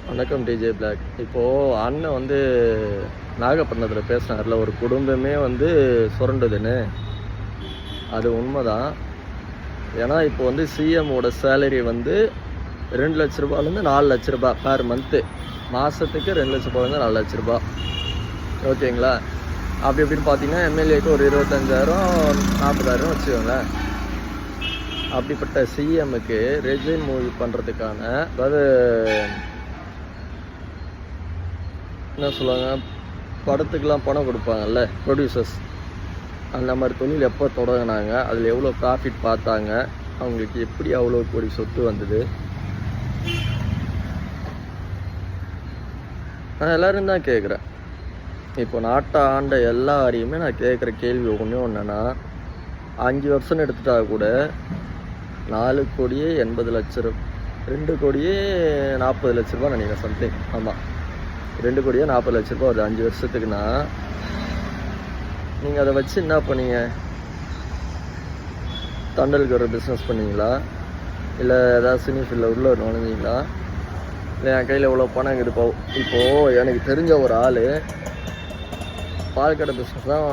வணக்கம் DJ black. இப்போது அண்ணன் வந்து நாகப்பட்டினத்தில் பேசினார்ல, ஒரு குடும்பமே வந்து சுரண்டுதுன்னு. அது உண்மைதான். ஏன்னா இப்போ வந்து சிஎம்மோட சேலரி வந்து 2 லட்ச ரூபாயிலேருந்து 4 லட்ச ரூபா பெர் மந்த்து. மாதத்துக்கு 2 லட்ச ரூபாயிலேருந்து 4 லட்ச ரூபா. ஓகேங்களா? அப்படி இப்படின்னு பார்த்தீங்கன்னா எம்எல்ஏக்கு ஒரு 25,000 40,000 வச்சுக்கோங்களேன். அப்படிப்பட்ட சிஎம்முக்கு ரெஜின் மூவி பண்ணுறதுக்கான, அதாவது என்ன சொல்லுவாங்க, படத்துக்கெலாம் பணம் கொடுப்பாங்கல்ல ப்ரொடியூசர்ஸ், அந்த மாதிரி தொழில் எப்போ தொடங்கினாங்க, அதில் எவ்வளோ ப்ராஃபிட் பார்த்தாங்க, அவங்களுக்கு எப்படி அவ்வளோ கோடி சொத்து வந்தது, நான் எல்லோரும் தான் கேட்குறேன். இப்போ நாட்டை ஆண்ட எல்லாரையுமே நான் கேட்குற கேள்வி ஒன்று என்னென்னா, 5 வருஷம்னு எடுத்துட்டா கூட 4 கோடியே 80 லட்ச ரூபா, 2 கோடியே 40 லட்ச ரூபா நினைக்கிறேன், சம்திங். ஆமாம், 2 கோடியே 40 லட்ச ரூபா வருது 5 வருஷத்துக்குன்னா. நீங்கள் அதை வச்சு என்ன பண்ணீங்க? தண்டலுக்கு ஒரு பிஸ்னஸ் பண்ணீங்களா? இல்லை ஏதாவது சினி ஃபீல்டில் உள்ள நுழைஞ்சிங்களா? இல்லை என் கையில் இவ்வளோ பணம் இருக்குது. இப்போது எனக்கு தெரிஞ்ச ஒரு ஆள் பால் கடை பிஸ்னஸ் தான்,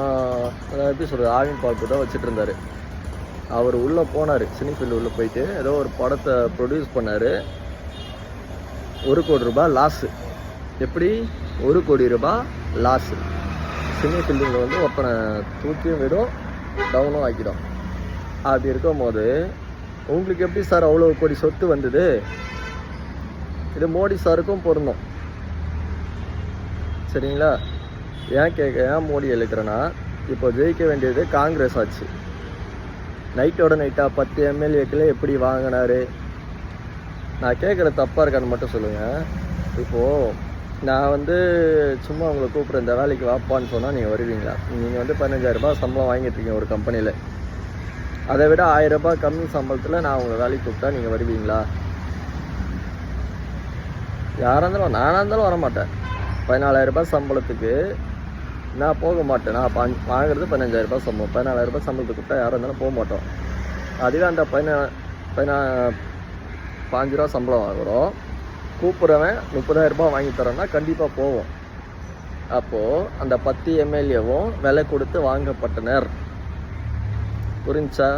எப்படி சொல்கிறது, ஆவின் பால் தான் வச்சுட்டு இருந்தார். அவர் உள்ளே போனார், சினி ஃபீல்டு உள்ளே போயிட்டு ஏதோ ஒரு படத்தை ப்ரொடியூஸ் பண்ணார். 1 கோடி ரூபாய் லாஸு. எப்படி 1 கோடி ரூபாய் லாஸு? சினி ஃபீல்டில் வந்து ஒருத்தனை தூக்கியும் விடும், டவுனும் ஆக்கிடும். அப்படி இருக்கும்போது உங்களுக்கு எப்படி சார் அவ்வளோ கோடி சொத்து வந்தது? இது மோடி சாருக்கும் பொருந்தும், சரிங்களா? ஏன் மோடி எழுக்கிறேன்னா, இப்போ ஜெயிக்க வேண்டியது காங்கிரஸ் ஆச்சு. நைட்டோட நைட்டாக 10 எம்எல்ஏக்களே எப்படி வாங்கினாரு? நான் கேட்குற தப்பாக இருக்கான்னு மட்டும் சொல்லுங்கள். இப்போது நான் வந்து சும்மா உங்களை கூப்பிட்ற, இந்த வேலைக்கு வாப்பான்னு சொன்னால் நீங்கள் வருவீங்களா? நீங்கள் வந்து 15,000 சம்பளம் வாங்கிட்டுருக்கீங்க ஒரு கம்பெனியில். அதை விட 1000 ரூபாய் கம்மி சம்பளத்தில் நான் உங்களை வேலைக்கு கூப்பிட்டா நீங்கள் வருவீங்களா? யாராக இருந்தாலும், நானாக இருந்தாலும் வரமாட்டேன். 14,000 சம்பளத்துக்கு நான் போக மாட்டேன். நான் வாங்குறது 15,000 சம்பளம். 14,000 சம்பளத்துக்கு கூப்பிட்டா யாராக இருந்தாலும் போக மாட்டோம். அதுவே அந்த 5 ரூபா சம்பளம் வாங்குகிறோம், கூப்பிட்றவன் 30,000 வாங்கி தரோன்னா கண்டிப்பாக போவோம். அப்போது அந்த 10 எம்எல்ஏவும் விலை கொடுத்து வாங்கப்பட்டனர். புரிஞ்சா?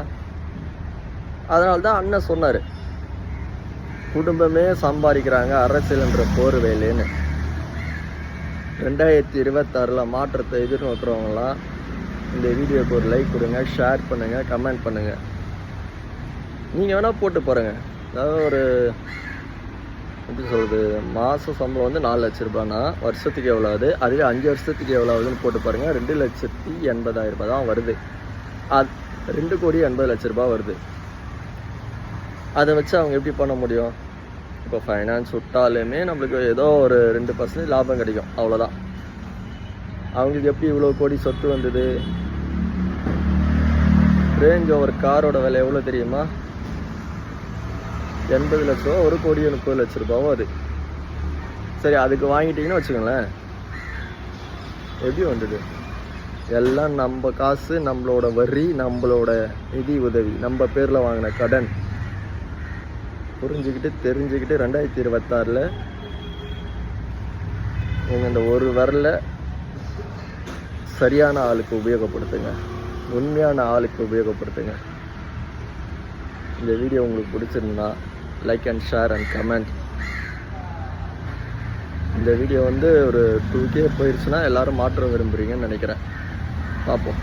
அதனால்தான் அண்ணன் சொன்னார், குடும்பமே சம்பாதிக்கிறாங்க அரசியல்ன்ற போர் வேலைன்னு. 2026 மாற்றத்தை எதிர்நோக்கிறவங்களாம் இந்த வீடியோக்கு ஒரு லைக் கொடுங்க, ஷேர் பண்ணுங்கள், கமெண்ட் பண்ணுங்கள். நீங்கள் வேணால் போட்டு பாருங்கள். அதாவது ஒரு எப்படி சொல்கிறது, மாத சம்பளம் வந்து 4 லட்ச ரூபானா வருஷத்துக்கு எவ்வளோ ஆகுது, அதுவே 5 வருஷத்துக்கு எவ்வளோ ஆகுதுன்னு போட்டு பாருங்கள். 2,80,000 தான் வருது. 2 கோடி 80 லட்ச ரூபா வருது. அதை வச்சு அவங்க எப்படி பண்ண முடியும்? இப்போ ஃபைனான்ஸ் விட்டாலுமே நம்மளுக்கு ஏதோ ஒரு 2% லாபம் கிடைக்கும், அவ்வளோதான். அவங்களுக்கு எப்படி இவ்வளோ கோடி சொத்து வந்தது? ரேஞ்ச் ஓவர் காரோட விலை எவ்வளோ தெரியுமா? 80 லட்ச ரூபா, 1 கோடி 30 லட்ச ரூபாவும் அது. சரி, அதுக்கு வாங்கிட்டீங்கன்னு வச்சுக்கோங்களேன், எப்படி வந்தது? எல்லாம் நம்ம காசு, நம்மளோட வரி, நம்மளோட நிதி உதவி, நம்ம பேரில் வாங்கின கடன். புரிஞ்சுக்கிட்டு தெரிஞ்சுக்கிட்டு 2026 நீங்கள் இந்த ஒரு வரல சரியான ஆளுக்கு உபயோகப்படுத்துங்க, உண்மையான ஆளுக்கு உபயோகப்படுத்துங்க. இந்த வீடியோ உங்களுக்கு பிடிச்சிருந்தா like and share and comment. இந்த வீடியோ வந்து ஒரு 2K போயிடுச்சுன்னா எல்லோரும் மாற்றம் விரும்புகிறீங்கன்னு நினைக்கிறேன். பார்ப்போம்.